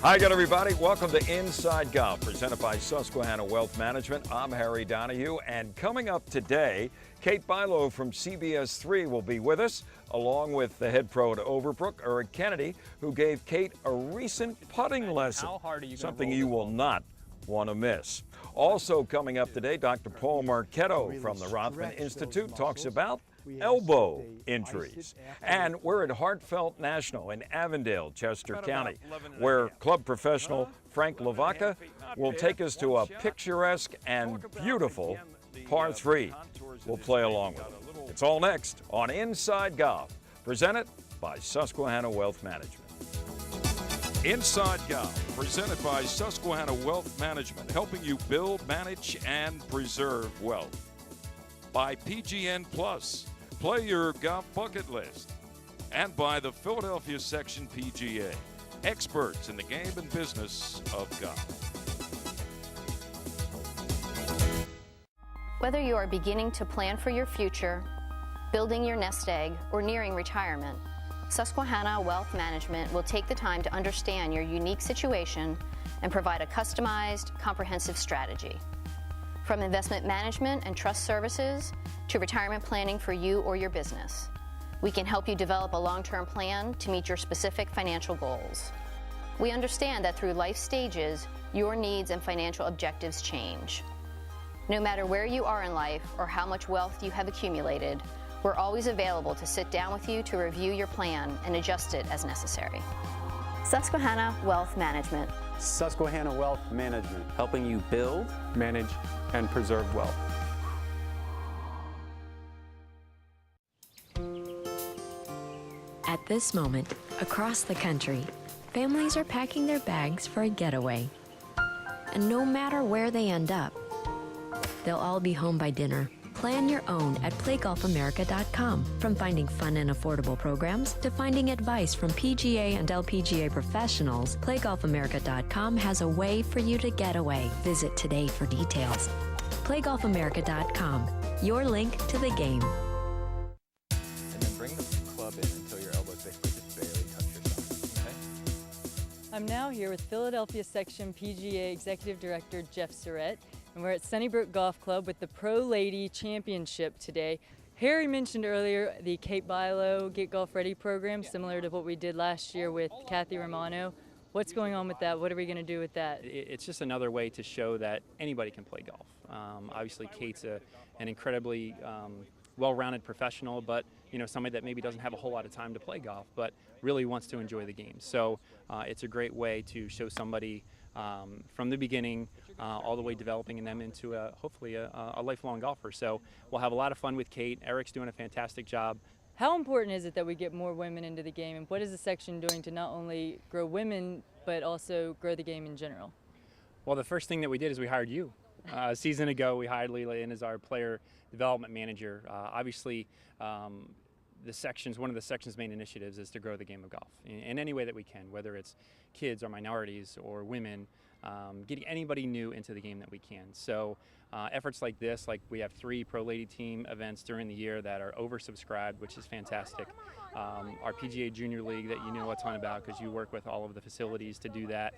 Hi again, everybody. Welcome to Inside Golf, presented by Susquehanna Wealth Management. I'm Harry Donahue, and coming up today, Kate Bilo from CBS 3 will be with us, along with the head pro at Overbrook, Eric Kennedy, who gave Kate a recent putting lesson, something you will not want to miss. Also coming up today, Dr. Paul Marchetto from the Rothman Institute talks about elbow injuries. And we're at Hartefeld National in Avondale, Chester County, where club professional Frank Lavaca will take us to a picturesque and beautiful par 3. We'll play along with it. It's all next on Inside Golf, presented by Susquehanna Wealth Management. Inside Golf, presented by Susquehanna Wealth Management, helping you build, manage, and preserve wealth. By PGN Plus, play your golf bucket list. And by the Philadelphia Section PGA, experts in the game and business of golf. Whether you are beginning to plan for your future, building your nest egg, or nearing retirement, Susquehanna Wealth Management will take the time to understand your unique situation and provide a customized, comprehensive strategy. From investment management and trust services to retirement planning for you or your business, we can help you develop a long-term plan to meet your specific financial goals. We understand that through life stages, your needs and financial objectives change. No matter where you are in life or how much wealth you have accumulated, we're always available to sit down with you to review your plan and adjust it as necessary. Susquehanna Wealth Management. Susquehanna Wealth Management. Helping you build, Manage, and preserve wealth. At this moment, across the country, families are packing their bags for a getaway. And no matter where they end up, they'll all be home by dinner. Plan your own at playgolfamerica.com. From finding fun and affordable programs to finding advice from PGA and LPGA professionals, playgolfamerica.com has a way for you to get away. Visit today for details. playgolfamerica.com, your link to the game. and then bring the club in until your elbows basically just barely touch your side. Okay? I'm now here with Philadelphia Section PGA Executive Director Jeff Surrett, and we're at Sunnybrook Golf Club with the Pro Lady Championship today. Harry mentioned earlier the Kate Bilo Get Golf Ready program, similar to what we did last year with Kathy Romano. What's going on with that? What are we going to do with that? It's just another way to show that anybody can play golf. Obviously, Kate's an incredibly well-rounded professional, but somebody that maybe doesn't have a whole lot of time to play golf, but really wants to enjoy the game. So it's a great way to show somebody from the beginning all the way developing them into hopefully a lifelong golfer. So we'll have a lot of fun with Kate. Eric's doing a fantastic job. How important is it that we get more women into the game, and what is the section doing to not only grow women, but also grow the game in general? Well, the first thing that we did is we hired you. A season ago, we hired Leela in as our player development manager. Obviously, one of the section's main initiatives is to grow the game of golf in any way that we can, whether it's kids or minorities or women, getting anybody new into the game that we can. So efforts like this, like we have 3 Pro Lady Team events during the year that are oversubscribed, which is fantastic. Our PGA Junior League that you know a ton about because you work with all of the facilities to do that.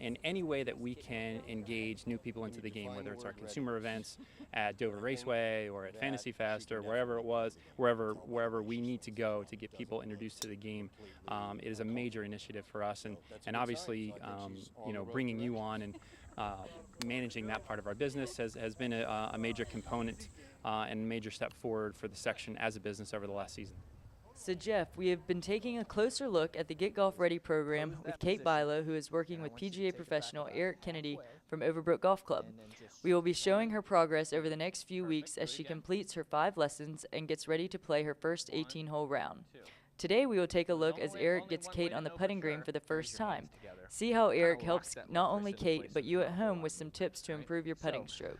In any way that we can engage new people into the game, whether it's our consumer events at Dover Raceway or at Fantasy Fest or wherever it was, wherever we need to go to get people introduced to the game, it is a major initiative for us. And obviously, bringing you on and managing that part of our business has been a major component and a major step forward for the section as a business over the last season. So Jeff, we have been taking a closer look at the Get Golf Ready program with Kate Bilo, who is working with PGA professional Eric Kennedy from Overbrook Golf Club. We will be showing her progress over the next few weeks as she completes her 5 lessons and gets ready to play her first 18-hole round. Today we will take a look as Eric gets Kate on the putting green for the first time. See how Eric helps not only Kate, but you at home with some tips to improve your putting stroke.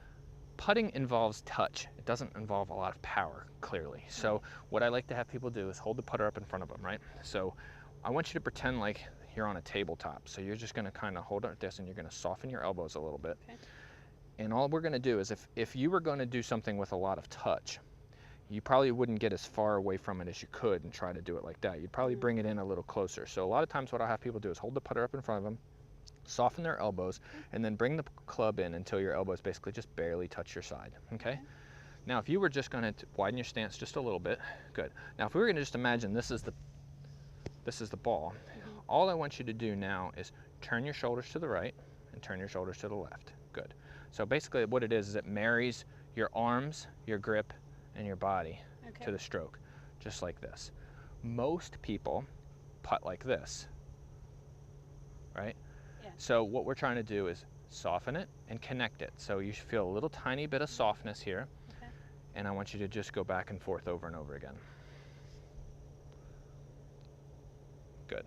Putting involves touch. It doesn't involve a lot of power, clearly. So what I like to have people do is hold the putter up in front of them, right? So I want you to pretend like you're on a tabletop. So you're just going to kind of hold it like this, and you're going to soften your elbows a little bit. Okay. And all we're going to do is if you were going to do something with a lot of touch, you probably wouldn't get as far away from it as you could and try to do it like that. You'd probably bring it in a little closer. So a lot of times what I'll have people do is hold the putter up in front of them, soften their elbows, and then bring the club in until your elbows basically just barely touch your side, okay? Now, if you were just going to widen your stance just a little bit, good. Now, if we were going to just imagine this is the ball, all I want you to do now is turn your shoulders to the right and turn your shoulders to the left. Good. So basically what it is it marries your arms, your grip, and your body to the stroke, just like this. Most people putt like this, right? Yeah. So what we're trying to do is soften it and connect it. So you should feel a little tiny bit of softness here, and I want you to just go back and forth over and over again. Good.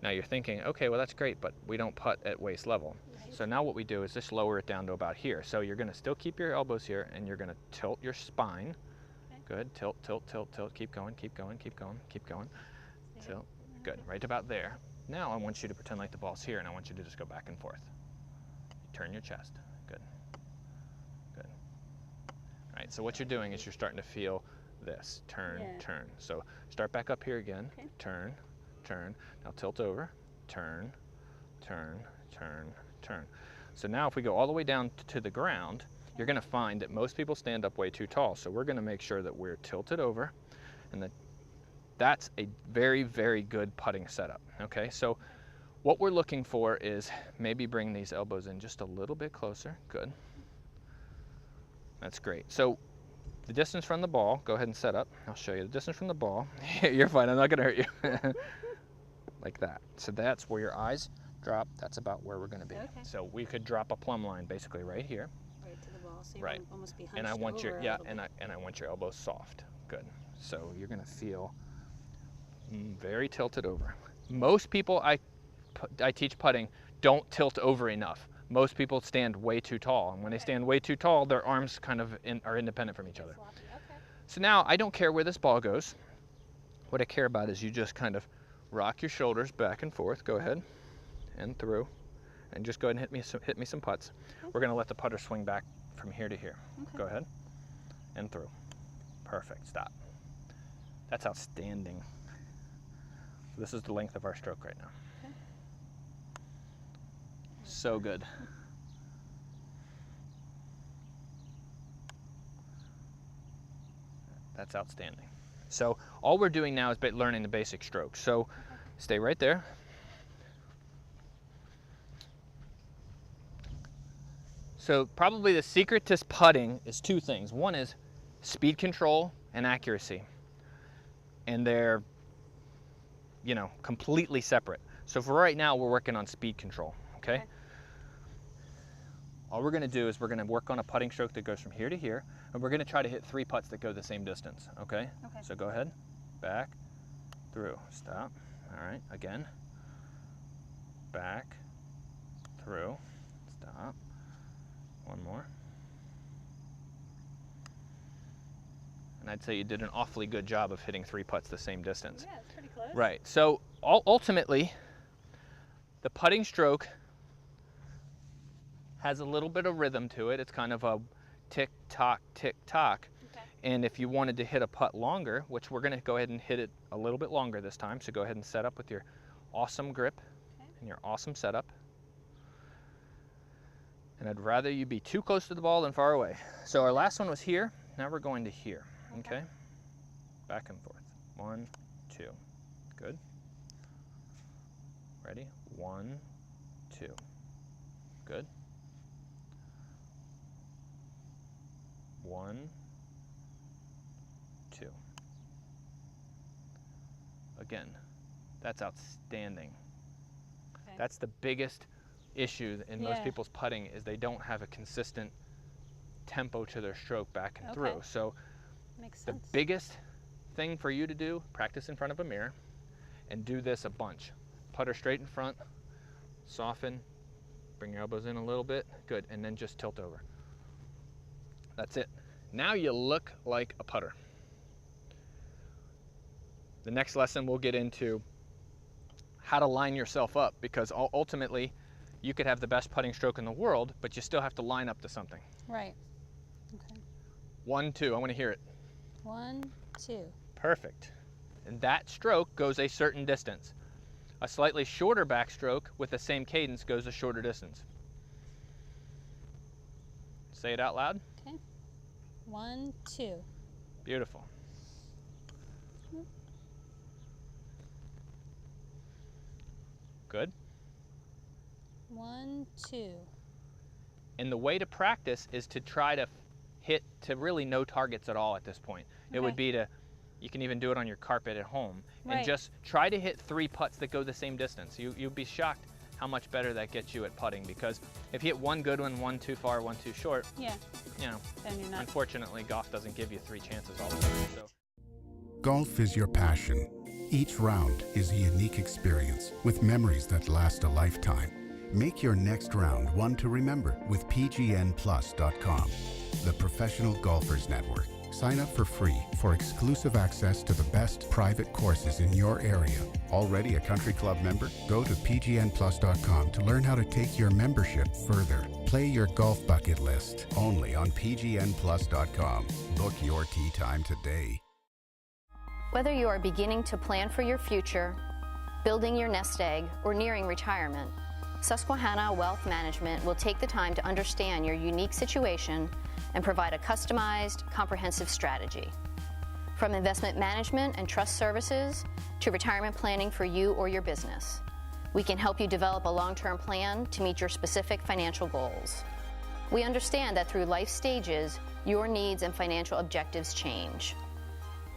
Now you're thinking, okay, well that's great, but we don't putt at waist level. Right. So now what we do is just lower it down to about here. So you're gonna still keep your elbows here, and you're gonna tilt your spine. Good, tilt, tilt, tilt, tilt, keep going, keep going, keep going, keep going. Tilt, good, right about there. Now I want you to pretend like the ball's here, and I want you to just go back and forth. Turn your chest, good, good. All right, so what you're doing is you're starting to feel this, turn, turn. So start back up here again, turn, turn. Now tilt over, turn, turn, turn, turn. So now if we go all the way down to the ground, you're gonna find that most people stand up way too tall. So we're gonna make sure that we're tilted over, and that's a very, very good putting setup, okay? So what we're looking for is maybe bring these elbows in just a little bit closer, good. That's great. So the distance from the ball, go ahead and set up. I'll show you the distance from the ball. You're fine, I'm not gonna hurt you. Like that. So that's where your eyes drop. That's about where we're gonna be. Okay. So we could drop a plumb line basically right here. Right to the ball, so you're almost be hunched and I want over your, and I want your elbows soft. Good. So you're gonna feel very tilted over. Most people I teach putting don't tilt over enough. Most people stand way too tall, and when they stand way too tall, their arms kind of are independent from each other. So now I don't care where this ball goes. What I care about is you just kind of rock your shoulders back and forth. Go ahead and through, and just go ahead and hit me some putts. We're going to let the putter swing back from here to here. Go ahead and through. Perfect. Stop. That's outstanding. This is the length of our stroke right now. So good. That's outstanding. So all we're doing now is learning the basic strokes. So stay right there. So probably the secret to putting is two things. One is speed control and accuracy. And they're, you know, completely separate. So for right now, we're working on speed control, okay? All we're gonna do is we're gonna work on a putting stroke that goes from here to here, and we're gonna try to hit 3 putts that go the same distance, okay? So go ahead, back, through, stop, all right, again, back, through, stop, one more. And I'd say you did an awfully good job of hitting 3 putts the same distance. Yeah, it's pretty close. Right, so ultimately, the putting stroke has a little bit of rhythm to it. It's kind of a tick-tock, tick-tock. Okay. And if you wanted to hit a putt longer, which we're gonna go ahead and hit it a little bit longer this time, so go ahead and set up with your awesome grip and your awesome setup. And I'd rather you be too close to the ball than far away. So our last one was here, now we're going to here, okay? Back and forth, 1, 2, good. Ready, 1, 2, good. 1, 2. Again, that's outstanding. Okay. That's the biggest issue in most people's putting is they don't have a consistent tempo to their stroke back and through. So the biggest thing for you to do, practice in front of a mirror and do this a bunch. Putter straight in front, soften, bring your elbows in a little bit, good, and then just tilt over. That's it. Now you look like a putter. The next lesson we'll get into how to line yourself up, because ultimately you could have the best putting stroke in the world, but you still have to line up to something. Right. Okay. 1, 2, I want to hear it. 1, 2. Perfect. And that stroke goes a certain distance. A slightly shorter backstroke with the same cadence goes a shorter distance. Say it out loud. Okay. 1, 2. Beautiful. Good. 1, 2. And the way to practice is to try to hit to really no targets at all at this point. It would be to, you can even do it on your carpet at home, and just try to hit 3 putts that go the same distance. You'd be shocked how much better that gets you at putting, because if you hit one good one, one too far, one too short, you know, then you're not. Unfortunately, golf doesn't give you 3 chances all the time. So. Golf is your passion. Each round is a unique experience with memories that last a lifetime. Make your next round one to remember with pgnplus.com, the Professional Golfers Network. Sign up for free for exclusive access to the best private courses in your area. Already a country club member? Go to pgnplus.com to learn how to take your membership further. Play your golf bucket list only on pgnplus.com. Book your tee time today. Whether you are beginning to plan for your future, building your nest egg, or nearing retirement, Susquehanna Wealth Management will take the time to understand your unique situation and provide a customized, comprehensive strategy. From investment management and trust services to retirement planning for you or your business, we can help you develop a long-term plan to meet your specific financial goals. We understand that through life stages, your needs and financial objectives change.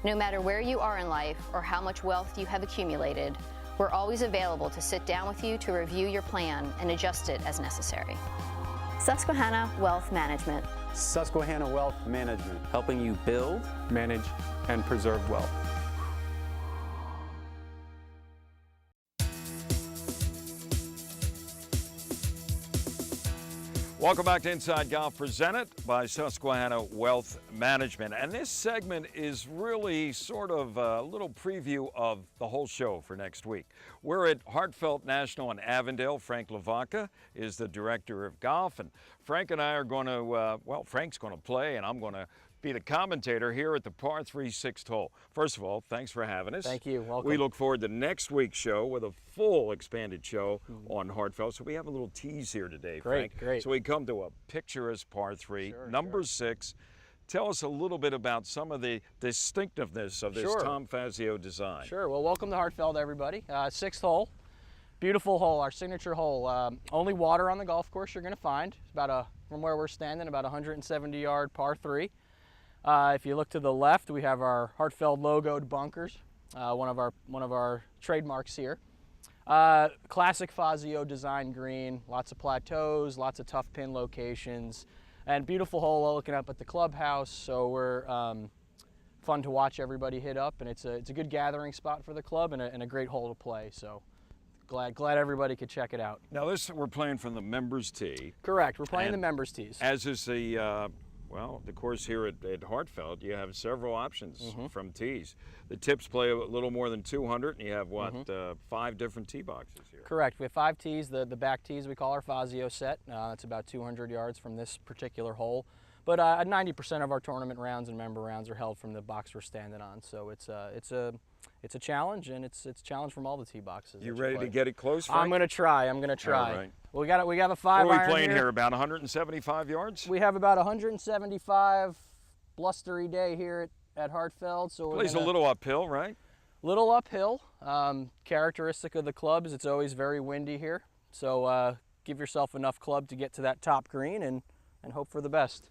No matter where you are in life or how much wealth you have accumulated, we're always available to sit down with you to review your plan and adjust it as necessary. Susquehanna Wealth Management. Susquehanna Wealth Management. Helping you build, Manage and preserve wealth. Welcome back to Inside Golf, presented by Susquehanna Wealth Management. And this segment is really sort of a little preview of the whole show for next week. We're at Hartefeld National in Avondale. Frank Lavaca is the director of golf. And Frank and I are going to, well, Frank's going to play and I'm going to be the commentator here at the par 3 6th hole. First of all, thanks for having us. Thank you. Welcome. We look forward to next week's show with a full expanded show on Hartfeld. So we have a little tease here today, Frank. Great. So we come to a picturesque par 3, number 6. Tell us a little bit about some of the distinctiveness of this Tom Fazio design. Sure. Well, welcome to Hartfeld, everybody. 6th hole. Beautiful hole, our signature hole. Only water on the golf course you're going to find. It's about from where we're standing, about 170-yard par 3. If you look to the left, we have our Hartfeld logoed bunkers, one of our trademarks here. Classic Fazio design green, lots of plateaus, lots of tough pin locations, and beautiful hole looking up at the clubhouse. So we're fun to watch everybody hit up, and it's a good gathering spot for the club and a great hole to play. So glad everybody could check it out. Now we're playing from the members tee. Correct. We're playing the members tees. As is the well, the course here at Hartfeld, you have several options from tees. The tips play a little more than 200, and you have, what, 5 different tee boxes here? Correct. We have 5 tees. The back tees we call our Fazio set. That's about 200 yards from this particular hole. But 90% of our tournament rounds and member rounds are held from the box we're standing on. So it's a challenge, and it's a challenge from all the tee boxes. You ready to get it close, Frank? I'm going to try. All right. We have a 5 iron. What are we playing here? About 175 yards? We have about 175 blustery day here at Hartfeld. So Plays a little uphill, right? Little uphill. Characteristic of the club is it's always very windy here. So give yourself enough club to get to that top green and hope for the best.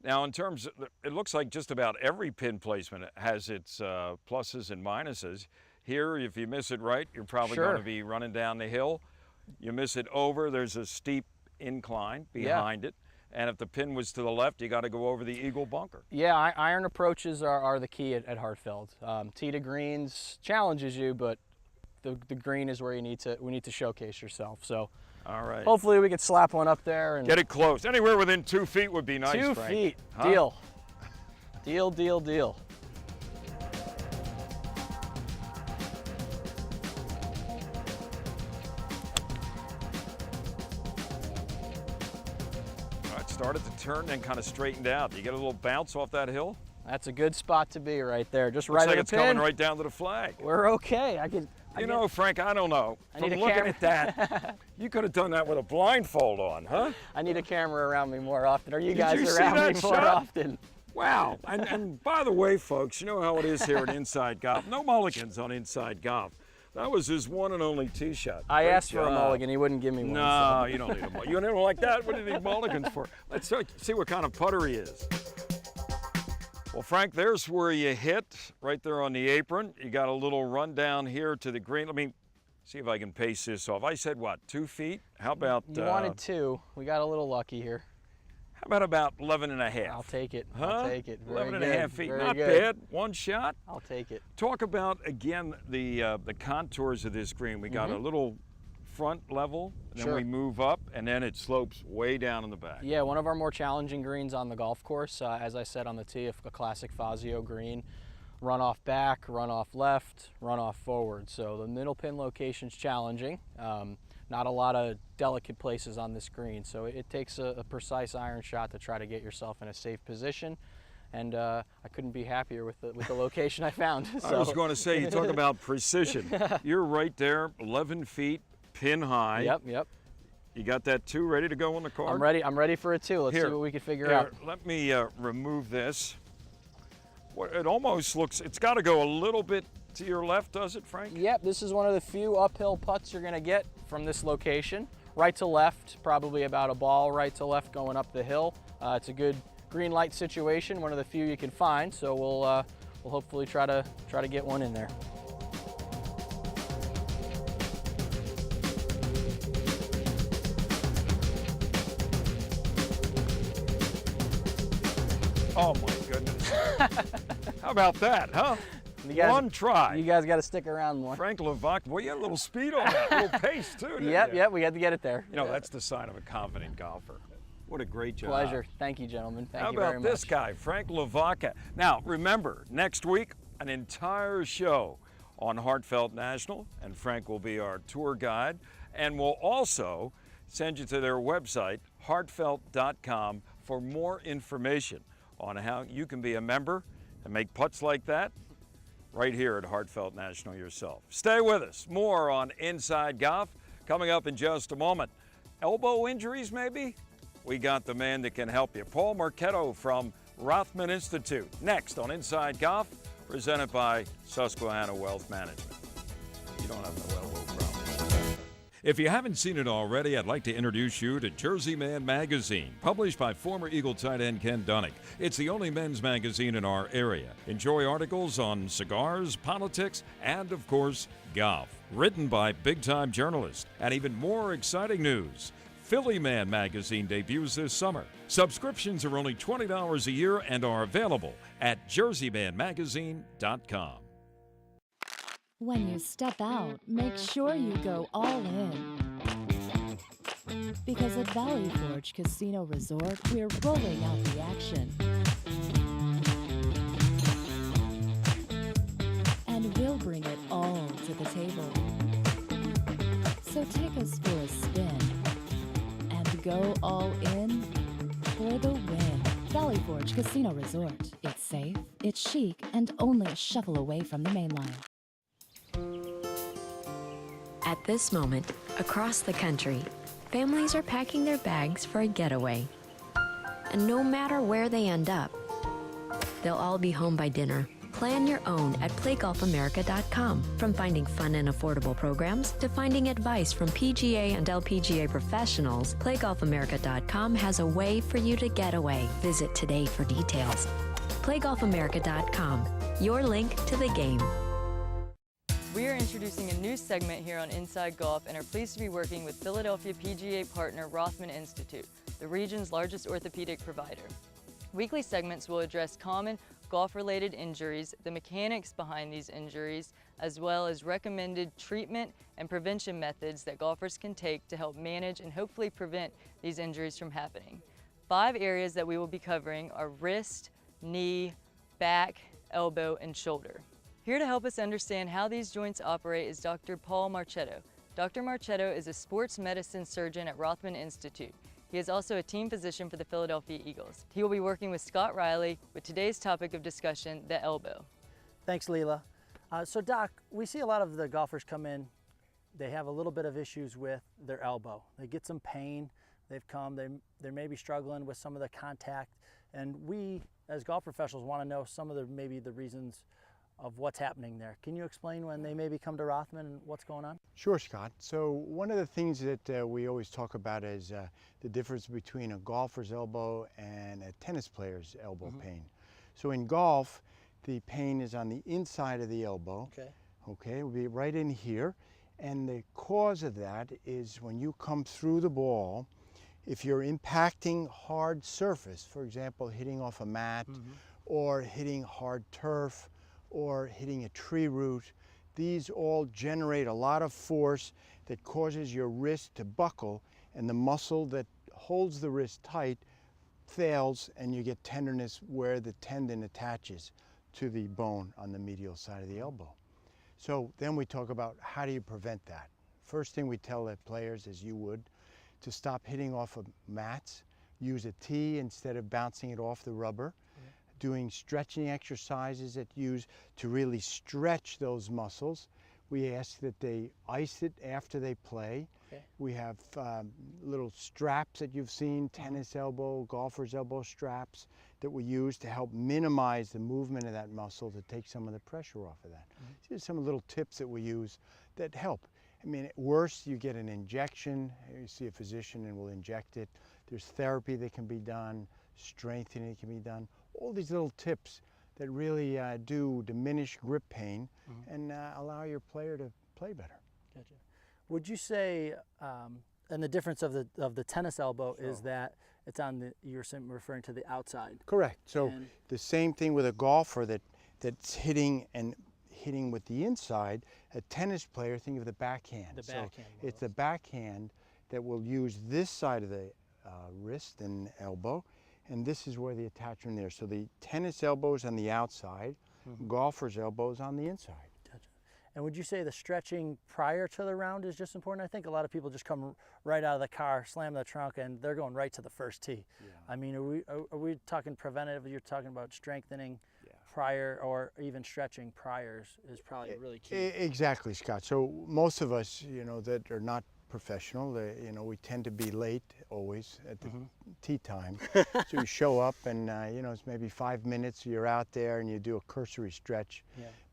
Now, in terms of, it looks like just about every pin placement has its pluses and minuses. Here, if you miss it right, you're probably going to be running down the hill. You miss it over, there's a steep incline behind it. And if the pin was to the left, you got to go over the eagle bunker. Yeah, iron approaches are the key at Hartfeld. Tee to greens challenges you, but the green is where we need to showcase yourself. So. All right. Hopefully we could slap one up there and get it close. Anywhere within 2 feet would be nice, 2 Frank. feet. Huh? Deal. Deal. All right, started to turn, then kind of straightened out. You get a little bounce off that hill? That's a good spot to be right there. Just Looks right like at it's the pin. coming right down to the flag. We're okay. You know, Frank, I don't know. From looking at that, you could have done that with a blindfold on, huh? I need a camera around me more often, or you Did guys you see around that me more shot? often. Wow. And by the way, folks, you know how it is here at Inside Golf. No mulligans on Inside Golf. That was his one and only tee shot. I Great asked for a job. mulligan. He wouldn't give me one. No, So. you don't need a mulligan. You don't like that? What do you need mulligans for? Let's see what kind of putter he is. Well, Frank, there's where you hit, right there on the apron. You got a little run down here to the green. Let me see if I can pace this off. I said, what, 2 feet? How about... You wanted 2. We got a little lucky here. How about 11 and a half? I'll take it. Huh? I'll take it. 11 and a half feet. Very Not good. bad. One shot. I'll take it. Talk about, again, the contours of this green. We got a little front level, and then we move up, and then it slopes way down in the back. Yeah, one of our more challenging greens on the golf course. As I said on the tee, a classic Fazio green. Run off back, run off left, run off forward. So the middle pin location's challenging. Not a lot of delicate places on this green, so it takes a precise iron shot to try to get yourself in a safe position. And I couldn't be happier with the location I found. So. I was going to say, you talk about precision. You're right there, 11 feet, pin high. Yep. You got that 2 ready to go on the card? I'm ready for a 2. Let's see what we can figure out. Let me remove this. It almost looks, it's got to go a little bit to your left, does it, Frank? Yep, this is one of the few uphill putts you're going to get from this location. Right to left, probably about a ball right to left going up the hill. It's a good green light situation, one of the few you can find, so we'll hopefully try to get one in there. Oh my goodness. How about that, huh? One try. You guys got to stick around more. Frank Levac, boy, you had a little speed on that, a little pace too, didn't you? Yep, we had to get it there. You know, that's the sign of a confident golfer. What a great job. Pleasure. Thank you, gentlemen. Thank you How very about much. this guy, Frank Levac? Now, remember, next week, an entire show on Hartefeld National, and Frank will be our tour guide, and we'll also send you to their website, heartfelt.com, for more information on how you can be a member and make putts like that right here at Hartefeld National yourself. Stay with us. More on Inside Golf coming up in just a moment. Elbow injuries, maybe? We got the man that can help you. Paul Marchetto from Rothman Institute. Next on Inside Golf, presented by Susquehanna Wealth Management. You don't have no elbow problems. If you haven't seen it already, I'd like to introduce you to Jersey Man Magazine, published by former Eagle tight end Ken Dunnick. It's the only men's magazine in our area. Enjoy articles on cigars, politics, and, of course, golf. Written by big-time journalists. And even more exciting news. Philly Man Magazine debuts this summer. Subscriptions are only $20 a year and are available at jerseymanmagazine.com. When you step out, make sure you go all in. Because at Valley Forge Casino Resort, we're rolling out the action. And we'll bring it all to the table. So take us for a spin and go all in for the win. Valley Forge Casino Resort. It's safe, it's chic, and only a shuffle away from the main line. At this moment, across the country, families are packing their bags for a getaway. And no matter where they end up, they'll all be home by dinner. Plan your own at playgolfamerica.com. From finding fun and affordable programs to finding advice from PGA and LPGA professionals, playgolfamerica.com has a way for you to get away. Visit today for details. playgolfamerica.com, your link to the game. We are introducing a new segment here on Inside Golf and are pleased to be working with Philadelphia PGA partner Rothman Institute, the region's largest orthopedic provider. Weekly segments will address common golf-related injuries, the mechanics behind these injuries, as well as recommended treatment and prevention methods that golfers can take to help manage and hopefully prevent these injuries from happening. 5 areas that we will be covering are wrist, knee, back, elbow, and shoulder. Here to help us understand how these joints operate is Dr. Paul Marchetto. Dr. Marchetto is a sports medicine surgeon at Rothman Institute. He is also a team physician for the Philadelphia Eagles. He will be working with Scott Riley with today's topic of discussion, the elbow. Thanks, Leela. So Doc, we see a lot of the golfers come in, they have a little bit of issues with their elbow. They get some pain, they've come, they may be struggling with some of the contact, and we as golf professionals want to know some of maybe the reasons of what's happening there. Can you explain when they maybe come to Rothman and what's going on? Sure, Scott. So one of the things that we always talk about is the difference between a golfer's elbow and a tennis player's elbow pain. So in golf, the pain is on the inside of the elbow. Okay, it'll be right in here. And the cause of that is when you come through the ball, if you're impacting hard surface, for example, hitting off a mat or hitting hard turf or hitting a tree root, these all generate a lot of force that causes your wrist to buckle, and the muscle that holds the wrist tight fails, and you get tenderness where the tendon attaches to the bone on the medial side of the elbow. So then we talk about how do you prevent that. First thing we tell the players, as you would, to stop hitting off of mats, use a tee instead of bouncing it off the rubber, doing stretching exercises that use to really stretch those muscles. We ask that they ice it after they play. We have little straps that you've seen, tennis elbow, golfer's elbow straps that we use to help minimize the movement of that muscle to take some of the pressure off of that. These are some little tips that we use that help. I mean, at worst, you get an injection. You see a physician and we'll inject it. There's therapy that can be done, strengthening can be done. All these little tips that really do diminish grip pain and allow your player to play better. Gotcha. Would you say, and the difference of the tennis elbow is that it's on the, you're referring to the outside? Correct. So the same thing with a golfer that's hitting with the inside. A tennis player, think of the backhand. The backhand. So it's the backhand that will use this side of the wrist and elbow, and this is where the attachment is. So the tennis elbow is on the outside, golfer's elbow is on the inside. Gotcha. And would you say the stretching prior to the round is just important? I think a lot of people just come right out of the car, slam the trunk, and they're going right to the first tee. I mean, are we talking preventative? You're talking about strengthening prior, or even stretching prior is probably really key. Exactly, Scott. So most of us, you know, that are not professional, you know, we tend to be late always at the tee time. So you show up and, you know, it's maybe 5 minutes, you're out there and you do a cursory stretch,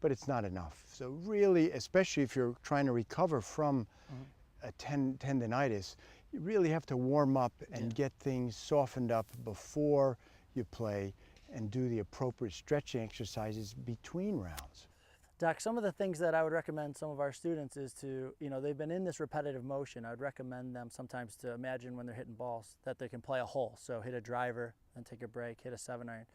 but it's not enough. So really, especially if you're trying to recover from a tendinitis, you really have to warm up and get things softened up before you play and do the appropriate stretching exercises between rounds. Doc, some of the things that I would recommend some of our students is to, you know, they've been in this repetitive motion. I would recommend them sometimes to imagine when they're hitting balls that they can play a hole. So hit a driver, then take a break, hit a 7-iron.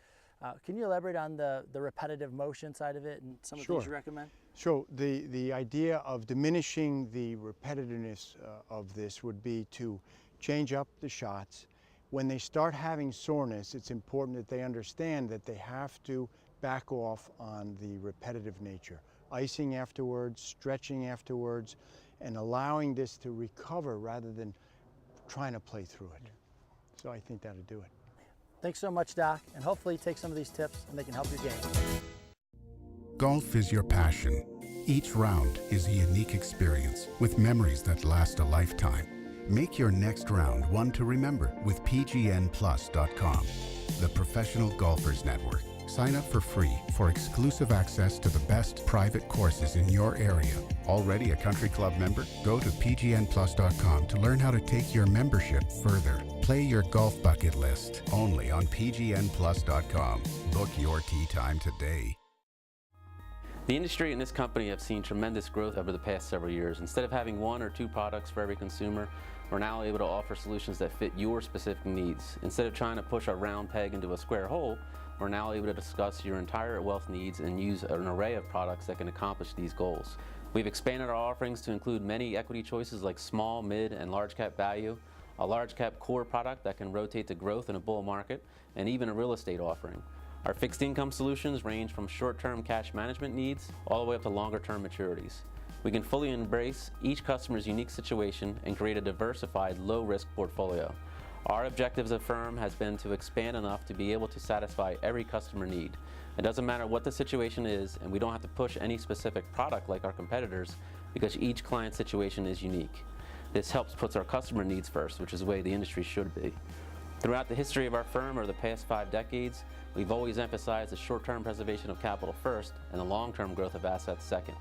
Can you elaborate on the repetitive motion side of it and some of the things you recommend? Sure. The idea of diminishing the repetitiveness of this would be to change up the shots. When they start having soreness, it's important that they understand that they have to back off on the repetitive nature. Icing afterwards, stretching afterwards, and allowing this to recover rather than trying to play through it. So I think that'll do it. Thanks so much, Doc, and hopefully take some of these tips and they can help your game. Golf is your passion. Each round is a unique experience with memories that last a lifetime. Make your next round one to remember with PGNplus.com, the Professional Golfers Network. Sign up for free for exclusive access to the best private courses in your area. Already a country club member? Go to PGNplus.com to learn how to take your membership further. Play your golf bucket list only on PGNplus.com. Book your tee time today. The industry and this company have seen tremendous growth over the past several years. Instead of having 1 or 2 products for every consumer, we're now able to offer solutions that fit your specific needs. Instead of trying to push a round peg into a square hole, we're now able to discuss your entire wealth needs and use an array of products that can accomplish these goals. We've expanded our offerings to include many equity choices like small, mid, and large cap value, a large cap core product that can rotate to growth in a bull market, and even a real estate offering. Our fixed income solutions range from short-term cash management needs all the way up to longer-term maturities. We can fully embrace each customer's unique situation and create a diversified, low-risk portfolio. Our objective as a firm has been to expand enough to be able to satisfy every customer need. It doesn't matter what the situation is, and we don't have to push any specific product like our competitors because each client situation is unique. This helps puts our customer needs first, which is the way the industry should be. Throughout the history of our firm over the past 5 decades, we've always emphasized the short-term preservation of capital first and the long-term growth of assets second.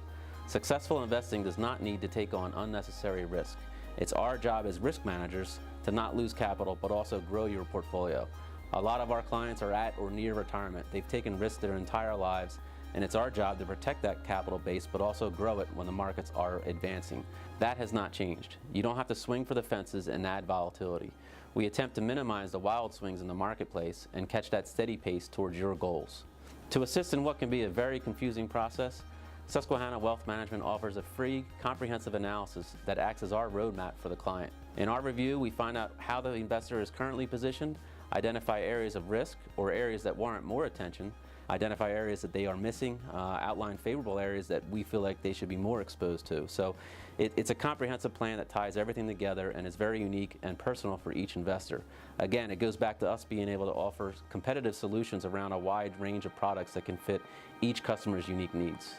Successful investing does not need to take on unnecessary risk. It's our job as risk managers to not lose capital but also grow your portfolio. A lot of our clients are at or near retirement. They've taken risks their entire lives, and it's our job to protect that capital base but also grow it when the markets are advancing. That has not changed. You don't have to swing for the fences and add volatility. We attempt to minimize the wild swings in the marketplace and catch that steady pace towards your goals. To assist in what can be a very confusing process, Susquehanna Wealth Management offers a free, comprehensive analysis that acts as our roadmap for the client. In our review, we find out how the investor is currently positioned, identify areas of risk or areas that warrant more attention, identify areas that they are missing, outline favorable areas that we feel like they should be more exposed to. So it's a comprehensive plan that ties everything together and is very unique and personal for each investor. Again, it goes back to us being able to offer competitive solutions around a wide range of products that can fit each customer's unique needs.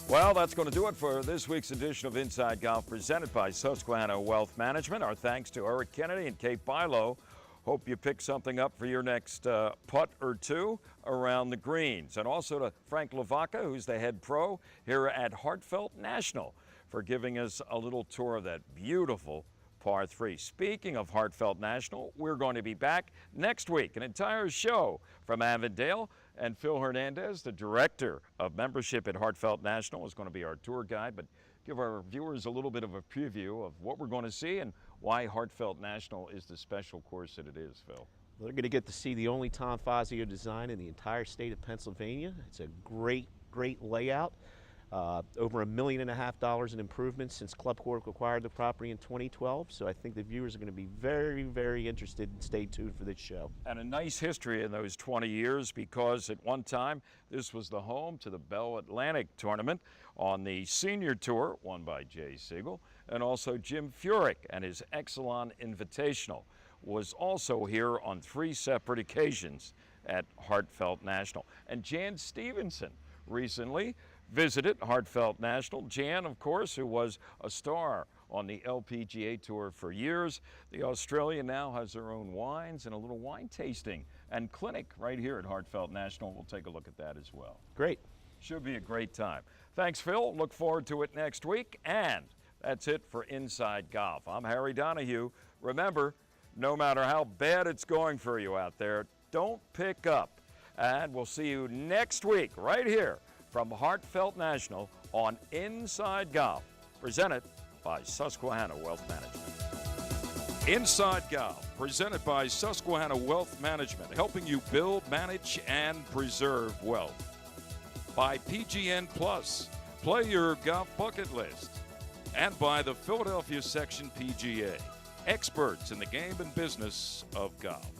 Well, that's going to do it for this week's edition of Inside Golf presented by Susquehanna Wealth Management. Our thanks to Eric Kennedy and Kate Bilo. Hope you pick something up for your next putt or two around the greens. And also to Frank Lavaca, who's the head pro here at Hartefeld National, for giving us a little tour of that beautiful par 3. Speaking of Hartefeld National, we're going to be back next week. An entire show from Avondale. And Phil Hernandez, the Director of Membership at Hartefeld National, is going to be our tour guide, but give our viewers a little bit of a preview of what we're going to see and why Hartefeld National is the special course that it is, Phil. They're going to get to see the only Tom Fazio design in the entire state of Pennsylvania. It's a great layout. Over $1.5 million in improvements since Club Cork acquired the property in 2012. So I think the viewers are going to be very, very interested and stay tuned for this show. And a nice history in those 20 years because at one time this was the home to the Bell Atlantic tournament on the senior tour won by Jay Siegel, and also Jim Furyk and his Exelon Invitational was also here on 3 separate occasions at Hartefeld National. And Jan Stevenson recently visited Hartefeld National. Jan, of course, who was a star on the LPGA Tour for years. The Australian now has her own wines and a little wine tasting and clinic right here at Hartefeld National. We'll take a look at that as well. Great. Should be a great time. Thanks, Phil. Look forward to it next week. And that's it for Inside Golf. I'm Harry Donahue. Remember, no matter how bad it's going for you out there, don't pick up. And we'll see you next week right here from Hartefeld National on Inside Golf, presented by Susquehanna Wealth Management. Inside Golf, presented by Susquehanna Wealth Management, helping you build, manage, and preserve wealth. By PGN Plus, play your golf bucket list. And by the Philadelphia Section PGA, experts in the game and business of golf.